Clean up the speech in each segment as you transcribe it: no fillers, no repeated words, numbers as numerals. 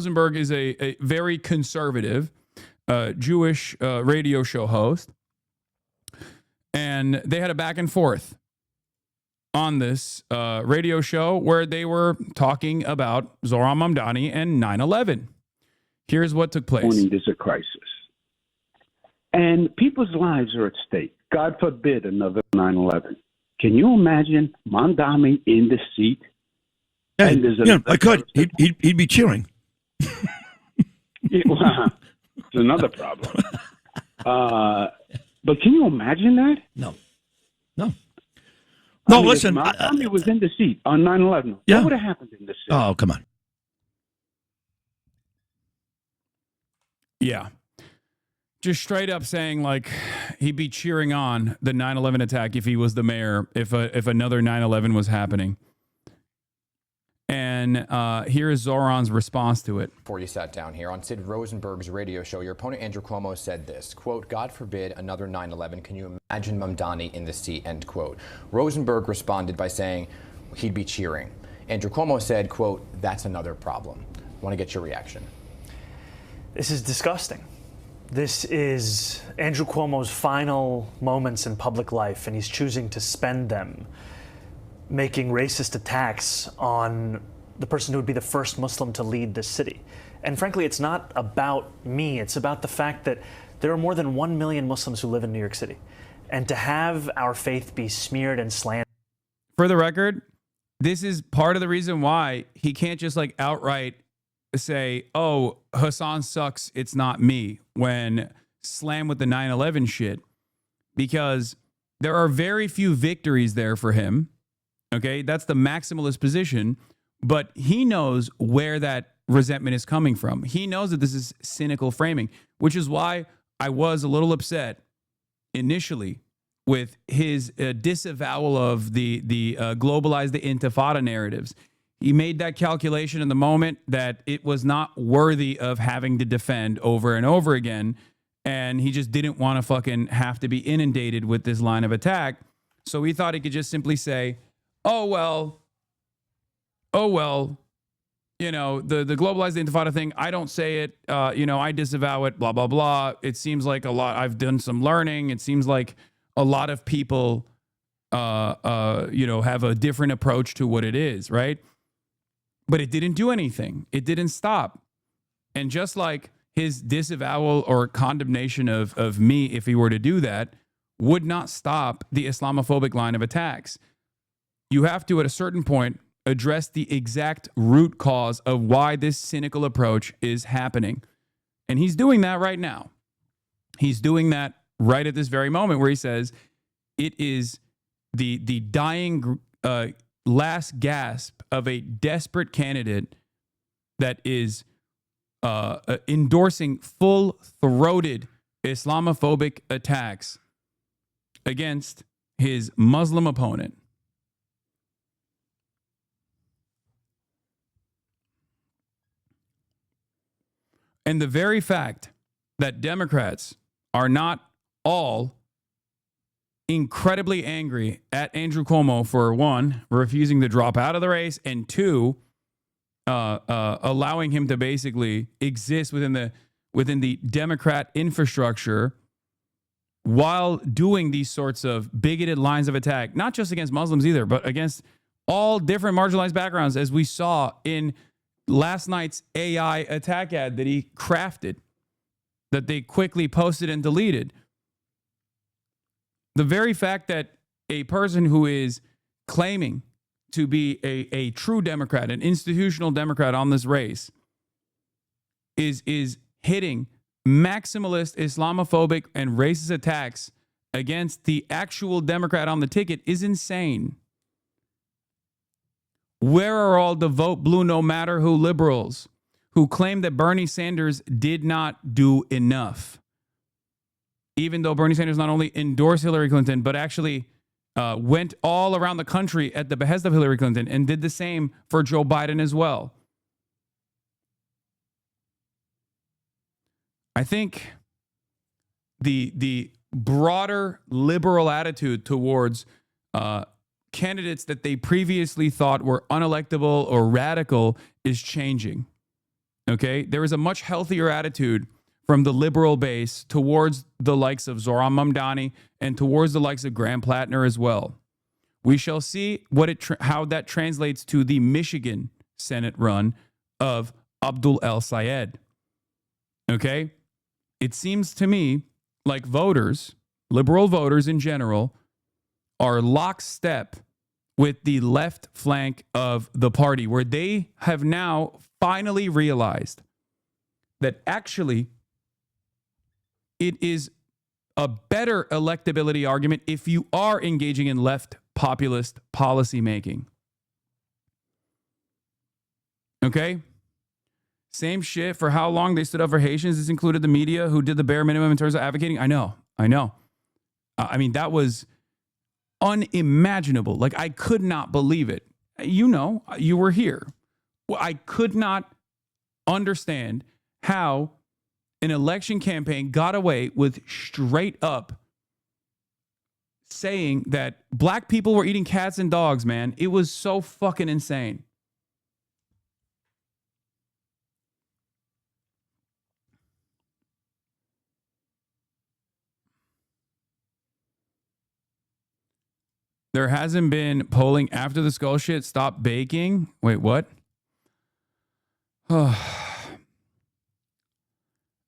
Rosenberg is a very conservative Jewish radio show host. And they had a back and forth on this radio show where they were talking about Zohran Mamdani and 9/11. Here's what took place. There's a crisis. And people's lives are at stake. God forbid another 9/11. Can you imagine Mamdani in the seat? Hey, I could. He'd be cheering. Well, it's another problem. But can you imagine that? No. Listen. If Mamdani was in the seat on 9/11. Yeah. What would have happened in the seat? Oh, come on. Yeah. Just straight up saying, like, he'd be cheering on the 9/11 attack if he was the mayor, if another 9/11 was happening. And here is Zohran's response to it. Before you sat down here on Sid Rosenberg's radio show, your opponent Andrew Cuomo said this, quote, God forbid another 9/11. Can you imagine Mamdani in the seat, end quote. Rosenberg responded by saying he'd be cheering. Andrew Cuomo said, quote, that's another problem. I want to get your reaction. This is disgusting. This is Andrew Cuomo's final moments in public life, and he's choosing to spend them making racist attacks on the person who would be the first Muslim to lead this city. And frankly, it's not about me. It's about the fact that there are more than 1 million Muslims who live in New York City. And to have our faith be smeared and slandered. For the record, this is part of the reason why he can't just like outright say, oh, Hasan sucks, it's not me, when slam with the 9/11 shit, because there are very few victories there for him. Okay, that's the maximalist position, but he knows where that resentment is coming from. He knows that this is cynical framing, which is why I was a little upset initially with his disavowal of the globalize the intifada narratives. He made that calculation in the moment that it was not worthy of having to defend over and over again, and he just didn't want to fucking have to be inundated with this line of attack. So he thought he could just simply say, oh, well, you know, the globalized intifada thing, I don't say it, I disavow it, blah, blah, blah. It seems like a lot, I've done some learning. It seems like a lot of people, have a different approach to what it is, right? But it didn't do anything. It didn't stop. And just like his disavowal or condemnation of me, if he were to do that, would not stop the Islamophobic line of attacks. You have to, at a certain point, address the exact root cause of why this cynical approach is happening. And he's doing that right now. He's doing that right at this very moment where he says it is the dying last gasp of a desperate candidate that is endorsing full-throated Islamophobic attacks against his Muslim opponent. And the very fact that Democrats are not all incredibly angry at Andrew Cuomo for, one, refusing to drop out of the race, and two, allowing him to basically exist within the Democrat infrastructure while doing these sorts of bigoted lines of attack, not just against Muslims either, but against all different marginalized backgrounds, as we saw in last night's AI attack ad that he crafted, that they quickly posted and deleted. The very fact that a person who is claiming to be a true Democrat, an institutional Democrat on this race, is hitting maximalist, Islamophobic, and racist attacks against the actual Democrat on the ticket is insane. Where are all the vote blue no matter who liberals who claim that Bernie Sanders did not do enough? Even though Bernie Sanders not only endorsed Hillary Clinton, but actually went all around the country at the behest of Hillary Clinton and did the same for Joe Biden as well. I think the broader liberal attitude towards candidates that they previously thought were unelectable or radical is changing. Okay? There is a much healthier attitude from the liberal base towards the likes of Zohran Mamdani and towards the likes of Graham Plattner as well. We shall see how that translates to the Michigan Senate run of Abdul El Sayed. Okay? It seems to me like voters, liberal voters in general, are lockstep with the left flank of the party, where they have now finally realized that actually it is a better electability argument if you are engaging in left populist policy making. Okay? Same shit for how long they stood up for Haitians. This included the media who did the bare minimum in terms of advocating. I know. I mean, that was unimaginable. Like, I could not believe it. You know, you were here. I could not understand how an election campaign got away with straight up saying that black people were eating cats and dogs, man. It was so fucking insane. There hasn't been polling after the skull shit stopped baking. Wait, what?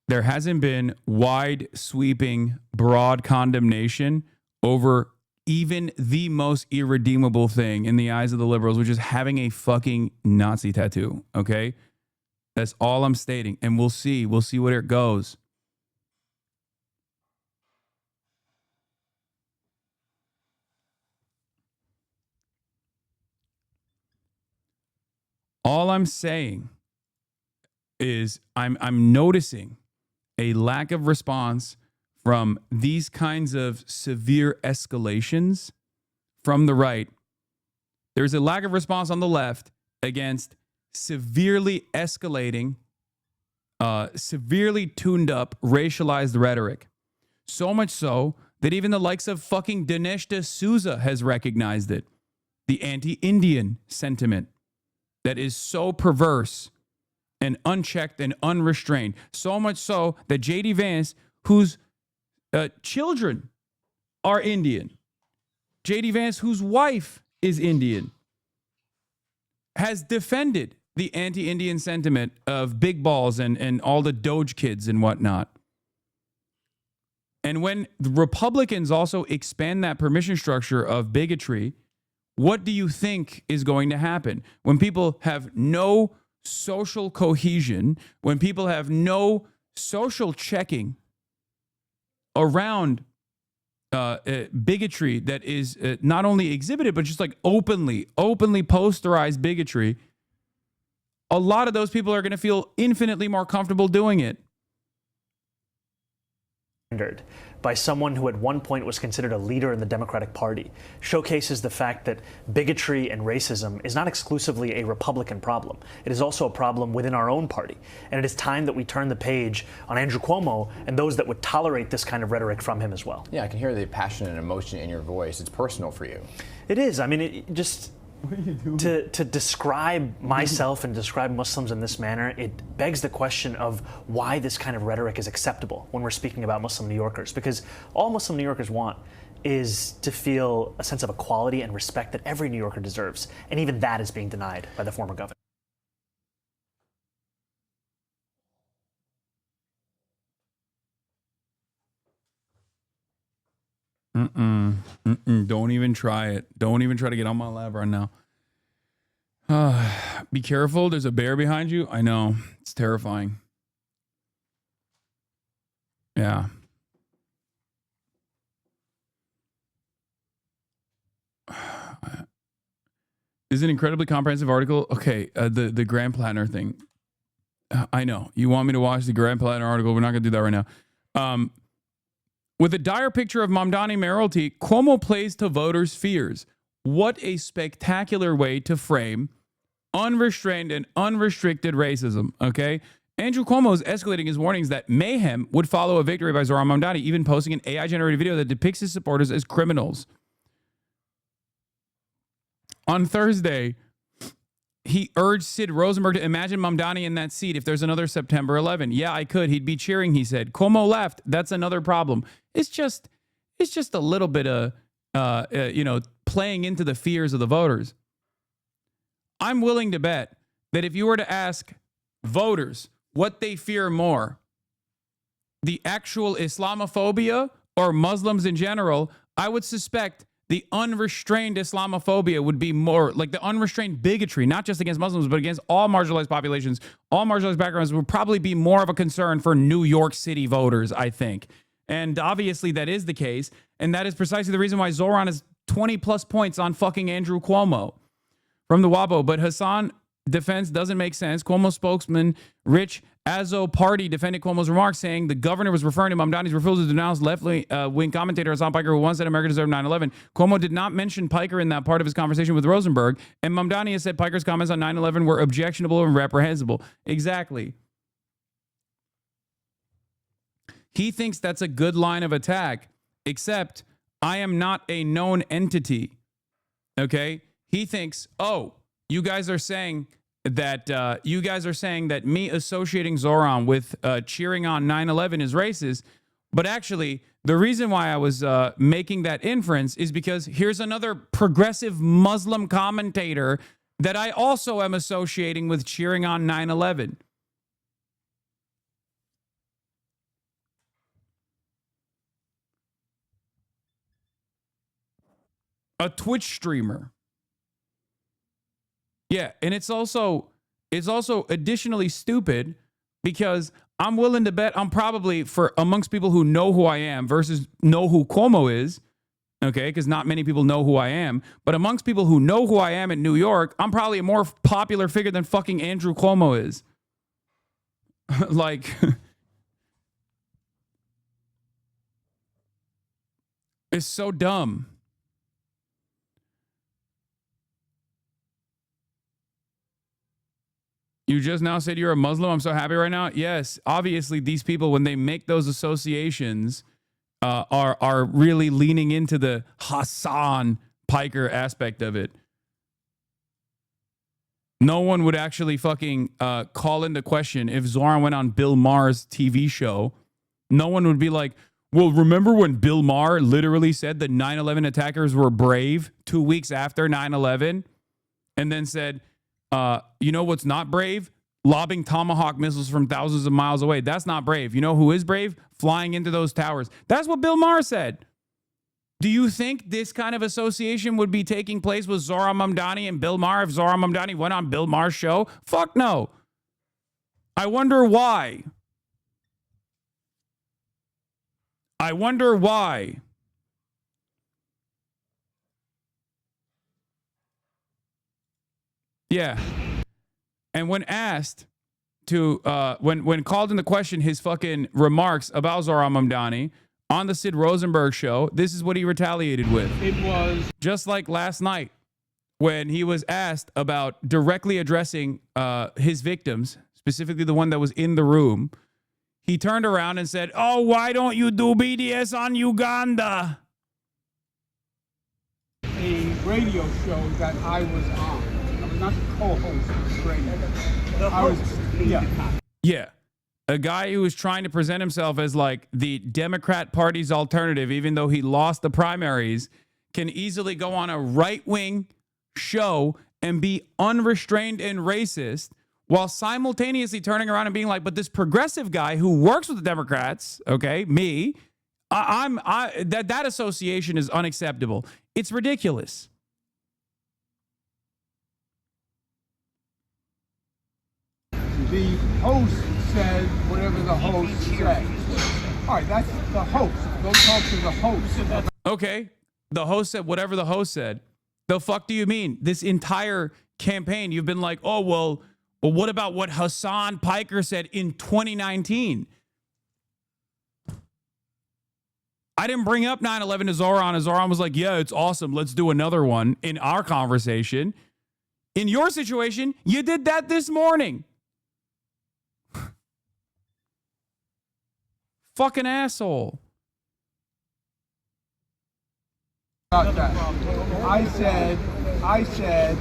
There hasn't been wide sweeping, broad condemnation over even the most irredeemable thing in the eyes of the liberals, which is having a fucking Nazi tattoo. Okay? That's all I'm stating. And we'll see. We'll see where it goes. All I'm saying is I'm noticing a lack of response from these kinds of severe escalations from the right. There's a lack of response on the left against severely escalating, severely tuned up, racialized rhetoric. So much so that even the likes of fucking Dinesh D'Souza has recognized it. The anti-Indian sentiment that is so perverse and unchecked and unrestrained. So much so that J.D. Vance, whose children are Indian, J.D. Vance, whose wife is Indian, has defended the anti-Indian sentiment of big balls and all the Doge kids and whatnot. And when the Republicans also expand that permission structure of bigotry, what do you think is going to happen? When people have no social cohesion, when people have no social checking around bigotry that is not only exhibited, but just like openly posterized bigotry, a lot of those people are going to feel infinitely more comfortable doing it. By someone who at one point was considered a leader in the Democratic Party showcases the fact that bigotry and racism is not exclusively a Republican problem. It is also a problem within our own party. And it is time that we turn the page on Andrew Cuomo and those that would tolerate this kind of rhetoric from him as well. Yeah, I can hear the passion and emotion in your voice. It's personal for you. It is. I mean, it just... To describe myself and describe Muslims in this manner, it begs the question of why this kind of rhetoric is acceptable when we're speaking about Muslim New Yorkers. Because all Muslim New Yorkers want is to feel a sense of equality and respect that every New Yorker deserves. And even that is being denied by the former governor. Don't even try it. Don't even try to get on my lap right now. Be careful. There's a bear behind you. I know. It's terrifying. Yeah. This is an incredibly comprehensive article. Okay, the Graham Plattner thing. I know. You want me to watch the Graham Plattner article. We're not going to do that right now. With a dire picture of Mamdani mayoralty, Cuomo plays to voters' fears. What a spectacular way to frame unrestrained and unrestricted racism, okay? Andrew Cuomo is escalating his warnings that mayhem would follow a victory by Zohran Mamdani, even posting an AI-generated video that depicts his supporters as criminals. On Thursday, he urged Sid Rosenberg to imagine Mamdani in that seat if there's another September 11. Yeah, I could. He'd be cheering, he said. Cuomo left. That's another problem. It's just a little bit of, playing into the fears of the voters. I'm willing to bet that if you were to ask voters what they fear more, the actual Islamophobia or Muslims in general, I would suspect the unrestrained Islamophobia would be more like the unrestrained bigotry, not just against Muslims, but against all marginalized populations, all marginalized backgrounds would probably be more of a concern for New York City voters, I think. And obviously that is the case. And that is precisely the reason why Zohran is 20 plus points on fucking Andrew Cuomo from the Wabo. But Hasan defense doesn't make sense. Cuomo spokesman Rich Azzo Party defended Cuomo's remarks, saying the governor was referring to Mamdani's refusal to denounce left-wing commentator Hasan Piker, who once said America deserved 9/11. Cuomo did not mention Piker in that part of his conversation with Rosenberg, and Mamdani has said Piker's comments on 9/11 were objectionable and reprehensible. Exactly. He thinks that's a good line of attack, except I am not a known entity. Okay? He thinks, oh, you guys are saying that me associating Zohran with cheering on 9/11 is racist. But actually, the reason why I was making that inference is because here's another progressive Muslim commentator that I also am associating with cheering on 9/11. A Twitch streamer. Yeah, and it's also additionally stupid because I'm willing to bet I'm probably, for amongst people who know who I am versus know who Cuomo is, okay, because not many people know who I am, but amongst people who know who I am in New York, I'm probably a more popular figure than fucking Andrew Cuomo is. Like, it's so dumb. You just now said you're a Muslim. I'm so happy right now. Yes, obviously these people, when they make those associations, are really leaning into the Hasan Piker aspect of it. No one would actually fucking call into question if Zohran went on Bill Maher's TV show. No one would be like, well, remember when Bill Maher literally said the 9/11 attackers were brave 2 weeks after 9/11 and then said, you know what's not brave? Lobbing Tomahawk missiles from thousands of miles away. That's not brave. You know who is brave? Flying into those towers. That's what Bill Maher said. Do you think this kind of association would be taking place with Zohran Mamdani and Bill Maher if Zohran Mamdani went on Bill Maher's show? Fuck no. I wonder why. I wonder why. Yeah. And when asked to, when called into question his fucking remarks about Zohran Mamdani on the Sid Rosenberg show, this is what he retaliated with. It was just like last night when he was asked about directly addressing his victims, specifically the one that was in the room. He turned around and said, oh, why don't you do BDS on Uganda? A radio show that I was on. Not the co-host of the radio. The host. Yeah. A guy who was trying to present himself as like the Democrat Party's alternative, even though he lost the primaries, can easily go on a right-wing show and be unrestrained and racist while simultaneously turning around and being like, but this progressive guy who works with the Democrats, okay, me, that association is unacceptable. It's ridiculous. The host said whatever the host said. All right, that's the host. Don't talk to the host. Okay, the host said whatever the host said. The fuck do you mean? This entire campaign, you've been like, oh, well, what about what Hasan Piker said in 2019? I didn't bring up 9/11 to Zohran, and Zohran was like, yeah, it's awesome. Let's do another one in our conversation. In your situation, you did that this morning. Fucking asshole. About that. I said,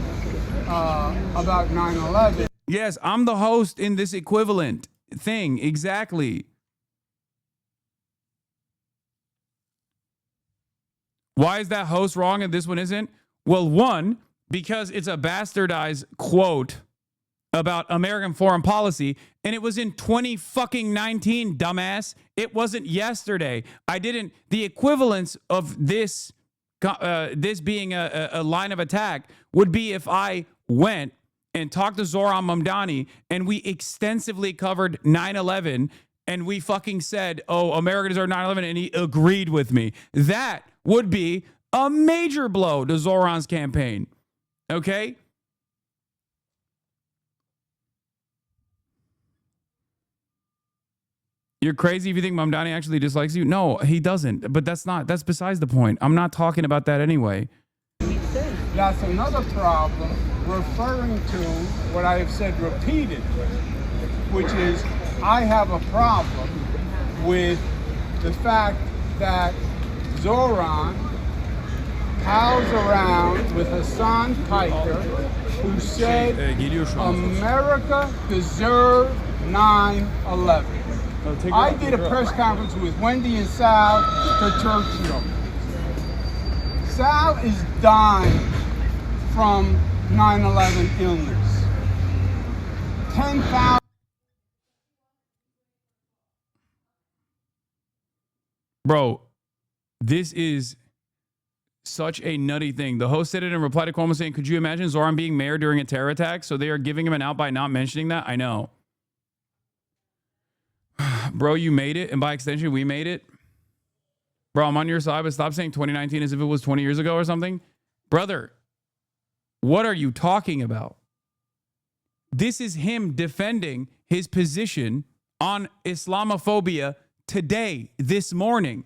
about 9/11. Yes, I'm the host in this equivalent thing. Exactly. Why is that host wrong and this one isn't? Well, one, because it's a bastardized quote about American foreign policy, and it was in 2019, dumbass. It wasn't yesterday. The equivalence of this being a line of attack would be if I went and talked to Zohran Mamdani and we extensively covered 9/11 and we fucking said, oh, America deserved 9/11, and he agreed with me. That would be a major blow to Zohran's campaign. Okay? You're crazy if you think Mamdani actually dislikes you? No, he doesn't. But that's besides the point. I'm not talking about that anyway. That's another problem, referring to what I have said repeatedly, which is I have a problem with the fact that Zohran pals around with Hassan Piker, who said America deserved 9/11. I did a press conference with Wendy and Sal for Churchill. Sal is dying from 9/11 illness. 10,000. Bro, this is such a nutty thing. The host said it in reply to Cuomo saying, could you imagine Zohran being mayor during a terror attack? So they are giving him an out by not mentioning that? I know. Bro, you made it, and by extension, we made it. Bro, I'm on your side, but stop saying 2019 as if it was 20 years ago or something. Brother, what are you talking about? This is him defending his position on Islamophobia today, this morning.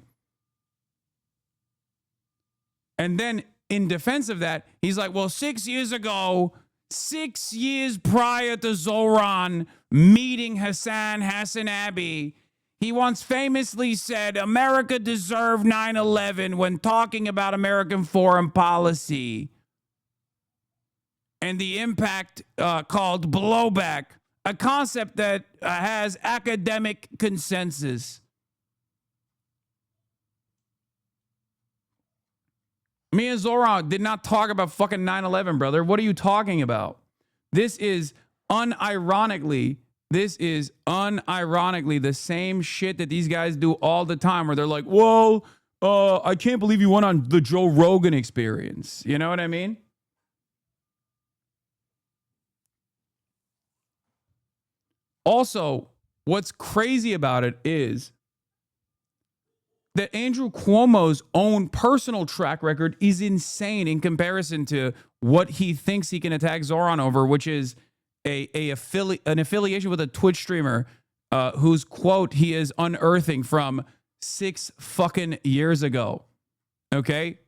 And then in defense of that, he's like, well, 6 years ago, 6 years prior to Zohran meeting HasanAbi, he once famously said America deserved 9/11 when talking about American foreign policy and the impact called blowback, a concept that has academic consensus. Me and Zohran did not talk about fucking 9/11, brother. What are you talking about? This is unironically the same shit that these guys do all the time where they're like, whoa, I can't believe you went on the Joe Rogan Experience. You know what I mean? Also, what's crazy about it is that Andrew Cuomo's own personal track record is insane in comparison to what he thinks he can attack Zohran over, which is an affiliation with a Twitch streamer whose quote he is unearthing from 6 fucking years ago. Okay?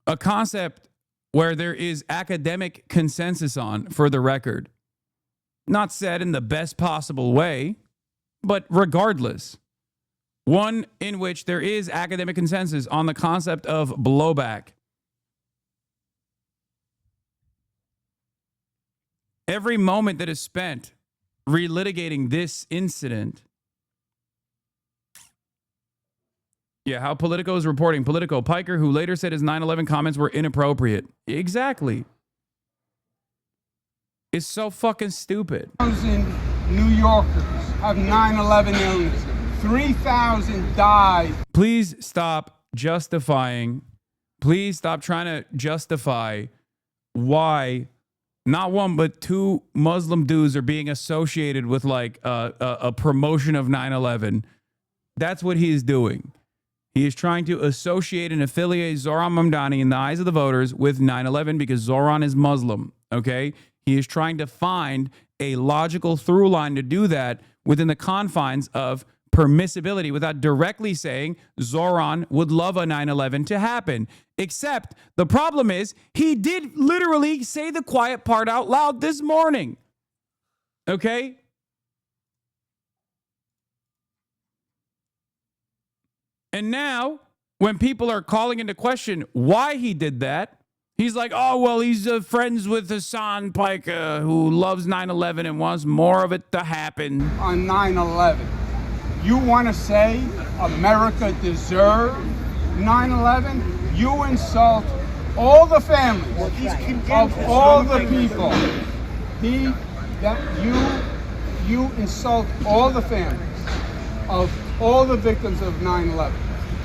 A concept where there is academic consensus on, for the record. Not said in the best possible way, but regardless. One in which there is academic consensus on the concept of blowback. Every moment that is spent relitigating this incident. Yeah, how Politico is reporting. Politico, Piker, who later said his 9/11 comments were inappropriate. Exactly. It's so fucking stupid. 1,000 New Yorkers have 9/11 illness. 3,000 died. Please stop justifying. Please stop trying to justify why not one but 2 Muslim dudes are being associated with like a promotion of 9/11. That's what he is doing. He is trying to associate and affiliate Zohran Mamdani in the eyes of the voters with 9/11 because Zohran is Muslim. Okay. He is trying to find a logical through line to do that within the confines of permissibility without directly saying Zohran would love a 9/11 to happen. Except the problem is he did literally say the quiet part out loud this morning. Okay? And now when people are calling into question why he did that, he's like, oh, well, he's friends with Hassan Piker, who loves 9/11 and wants more of it to happen. On 9/11, you want to say America deserved 9/11? You insult all the families of all the people. You insult all the families of all the victims of 9/11,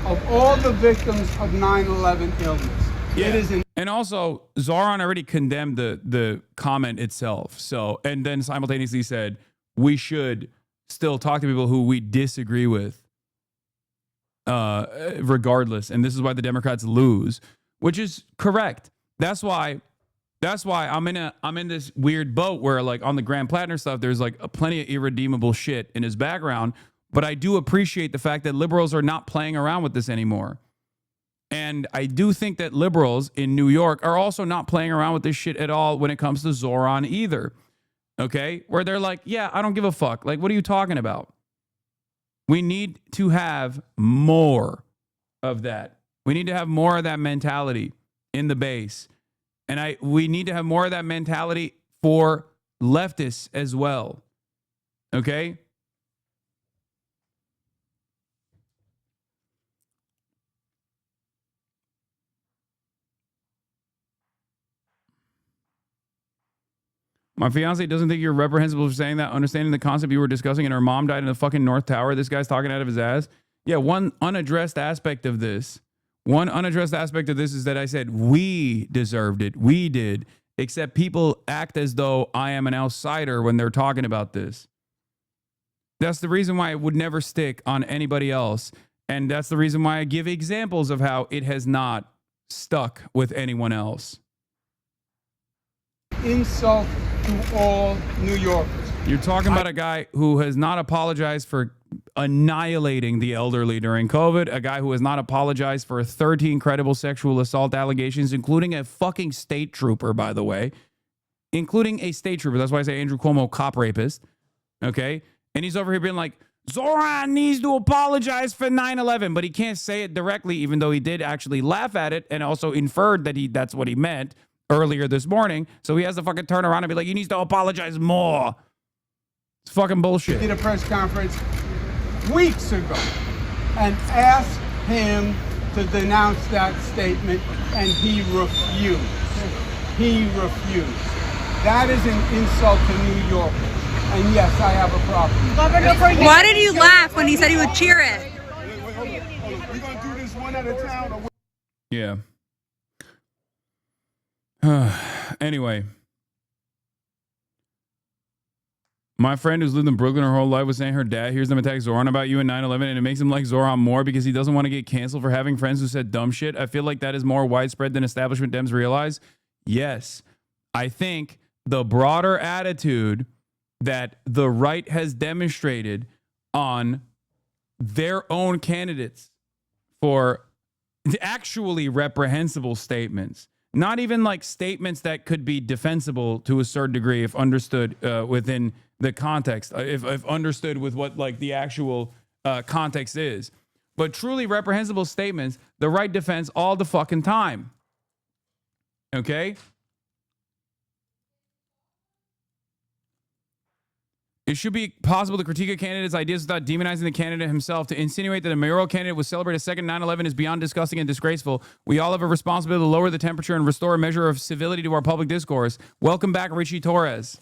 of all the victims of 9/11 illness. Yeah. It is an And also, Zohran already condemned the comment itself. So, and then simultaneously said, we should still talk to people who we disagree with, regardless. And this is why the Democrats lose, which is correct. That's why I'm in this weird boat where, like, on the Graham Plattner stuff, there's like plenty of irredeemable shit in his background. But I do appreciate the fact that liberals are not playing around with this anymore. And I do think that liberals in New York are also not playing around with this shit at all when it comes to Zohran either. Okay? Where they're like, yeah, I don't give a fuck. Like, what are you talking about? We need to have more of that. We need to have more of that mentality in the base. And we need to have more of that mentality for leftists as well. Okay? My fiance doesn't think you're reprehensible for saying that, understanding the concept you were discussing, and her mom died in the fucking North Tower. This guy's talking out of his ass. Yeah, one unaddressed aspect of this is that I said we deserved it. We did. Except people act as though I am an outsider when they're talking about this. That's the reason why it would never stick on anybody else. And that's the reason why I give examples of how it has not stuck with anyone else. insult to all New Yorkers. You're talking about a guy who has not apologized for annihilating the elderly during COVID, a guy who has not apologized for 13 credible sexual assault allegations, including a fucking state trooper, by the way, including a state trooper. That's why I say Andrew Cuomo, cop rapist. Okay. And he's over here being like, Zohran needs to apologize for 9/11, but he can't say it directly, even though he did actually laugh at it and also inferred that that's what he meant earlier this morning. So he has to fucking turn around and be like, he needs to apologize more. It's fucking bullshit. Did a press conference weeks ago and asked him to denounce that statement, and he refused. He refused. That is an insult to New Yorkers. And yes, I have a problem. Why did you laugh when he said he would cheer it? Wait, hold on. We're going to do this one at a time. Yeah. Anyway. My friend who's lived in Brooklyn her whole life was saying her dad hears them attack Zohran about you in 9/11, and it makes him like Zohran more because he doesn't want to get canceled for having friends who said dumb shit. I feel like that is more widespread than establishment Dems realize. Yes. I think the broader attitude that the right has demonstrated on their own candidates for actually reprehensible statements, not even like statements that could be defensible to a certain degree if understood within the context, if understood with what like the actual context is, but truly reprehensible statements, the right defends all the fucking time. Okay? It should be possible to critique a candidate's ideas without demonizing the candidate himself. To insinuate that a mayoral candidate would celebrate a second 9/11 is beyond disgusting and disgraceful. We all have a responsibility to lower the temperature and restore a measure of civility to our public discourse. Welcome back, Richie Torres.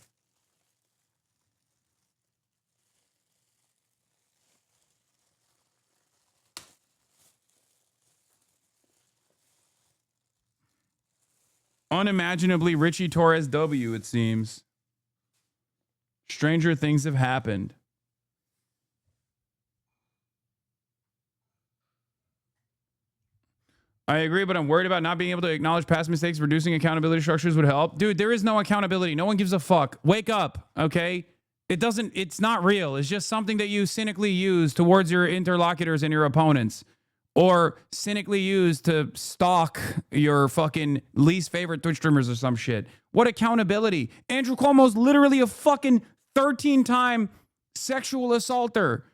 Unimaginably Richie Torres W, it seems. Stranger things have happened. I agree, but I'm worried about not being able to acknowledge past mistakes. Reducing accountability structures would help. Dude, there is no accountability. No one gives a fuck. Wake up, okay? It's not real. It's just something that you cynically use towards your interlocutors and your opponents. Or cynically use to stalk your fucking least favorite Twitch streamers or some shit. What accountability? Andrew Cuomo's literally a fucking 13-time sexual assaulter.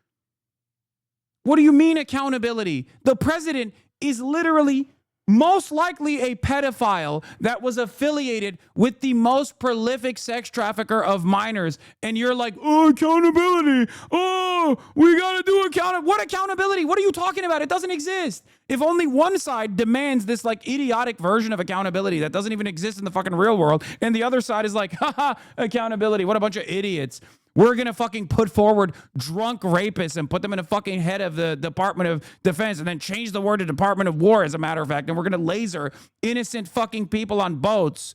What do you mean accountability? The president is literally most likely a pedophile that was affiliated with the most prolific sex trafficker of minors. And you're like, oh, accountability. Oh, we got to do accountability. What accountability? What are you talking about? It doesn't exist. If only one side demands this like idiotic version of accountability that doesn't even exist in the fucking real world, and the other side is like, haha, accountability. What a bunch of idiots. We're going to fucking put forward drunk rapists and put them in the fucking head of the Department of Defense and then change the word to Department of War, as a matter of fact. And we're going to laser innocent fucking people on boats.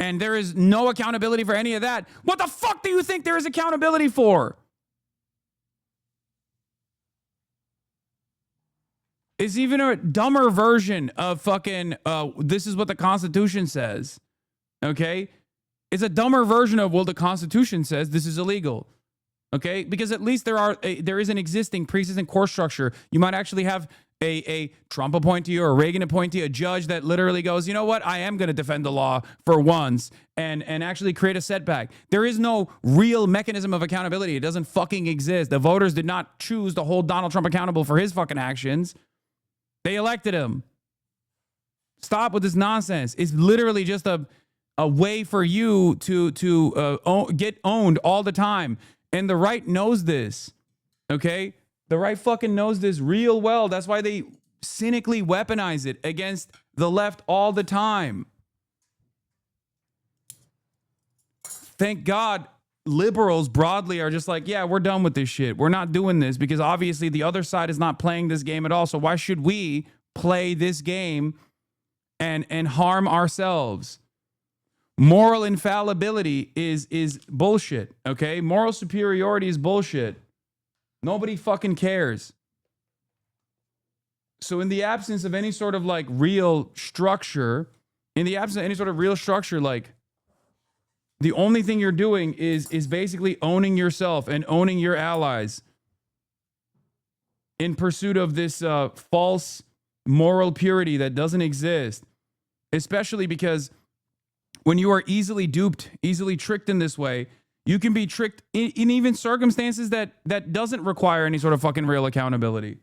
And there is no accountability for any of that. What the fuck do you think there is accountability for? It's even a dumber version of fucking, this is what the Constitution says. Okay? It's a dumber version of, well, the Constitution says this is illegal. Okay? Because at least there is an existing pre-existing court structure. You might actually have a Trump appointee or a Reagan appointee, a judge that literally goes, you know what? I am going to defend the law for once and actually create a setback. There is no real mechanism of accountability. It doesn't fucking exist. The voters did not choose to hold Donald Trump accountable for his fucking actions. They elected him. Stop with this nonsense. It's literally just a way for you to get owned all the time. And the right knows this, okay? The right fucking knows this real well. That's why they cynically weaponize it against the left all the time. Thank God liberals broadly are just like, yeah, we're done with this shit. We're not doing this because obviously the other side is not playing this game at all. So why should we play this game and harm ourselves? Moral infallibility is bullshit, okay? Moral superiority is bullshit. Nobody fucking cares. So in the absence of any sort of like real structure, like the only thing you're doing is basically owning yourself and owning your allies in pursuit of this false moral purity that doesn't exist, especially because when you are easily duped, easily tricked in this way, you can be tricked in even circumstances that doesn't require any sort of fucking real accountability.